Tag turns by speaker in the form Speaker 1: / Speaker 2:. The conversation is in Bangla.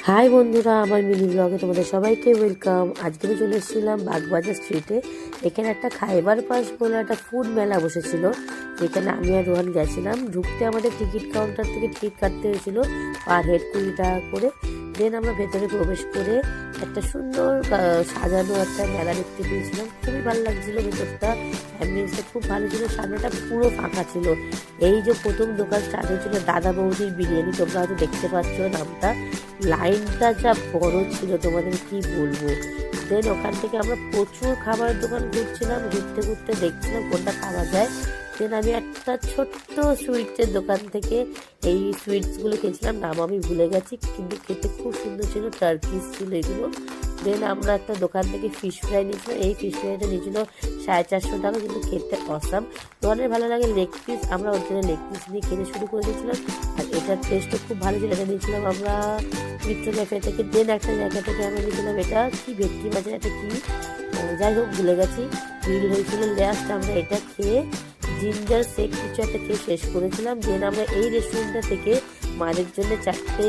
Speaker 1: হাই বন্ধুরা, আমার মিনি ব্লগে তোমাদের সবাইকে ওয়েলকাম। আজকে আমি চলে এসেছিলাম বাগবাজার স্ট্রিটে। এখানে একটা খাইবার পাস বলে একটা ফুড মেলা বসেছিল, যেখানে আমি আর রোহান গেছিলাম। ঢুকতে আমাদের টিকিট কাউন্টার থেকে টিকিট কাটতে হয়েছিল পার হেড 20 টাকা করে। দেন আমরা ভেতরে প্রবেশ করে একটা সুন্দর সাজানো একটা মেলা দেখতে পেয়েছিলাম। খুবই ভালো লাগছিল, ভেতরটা অ্যাম্বিয়েন্সটা খুব ভালো ছিল, সামনেটা পুরো ফাঁকা ছিল। এই যে প্রথম দোকান স্টার্ট হয়েছিল দাদা বৌদির বিরিয়ানি, তোমরা হয়তো দেখতে পাচ্ছ নামটা। লাইনটা যা বড় ছিল তোমাদের কি বলবো। দেন ওখান থেকে আমরা প্রচুর খাবারের দোকান ঘুরছিলাম, ঘুরতে ঘুরতে দেখছিলাম কোনটা খাওয়া যায়। দেন আমি একটা ছোট্ট সুইটসের দোকান থেকে এই সুইটসগুলো খেয়েছিলাম, নাম আমি ভুলে গেছি, কিন্তু খেতে খুব সুন্দর ছিল, টার্কিশ ছিল এগুলো। দেন আমরা একটা দোকান থেকে ফিশ ফ্রাই নিয়েছিলাম। এই ফিশ ফ্রাইটা নিয়েছিল 450 টাকা, কিন্তু খেতে অসাম। তোমাদের ভালো লাগে লেগ পিস, আমরা ওর জন্য লেগ পিস নিয়ে খেতে শুরু করে দিয়েছিলাম। আর এটার টেস্টও খুব ভালো ছিল। এটা নিয়েছিলাম আমরা মিত্র ক্যাফে থেকে। দেন একটা জায়গা থেকে আমরা নিয়েছিলাম এটা কি ভেটকি মাছের একটা কি, যাই হোক ভুলে গেছি, বিল হয়েছিল। লাস্ট আমরা এটা খেয়ে জিঞ্জার শেক কিছু একটা খেয়ে শেষ করেছিলাম। দেন আমরা এই রেস্টুরেন্টটা থেকে মায়ের জন্য 4টে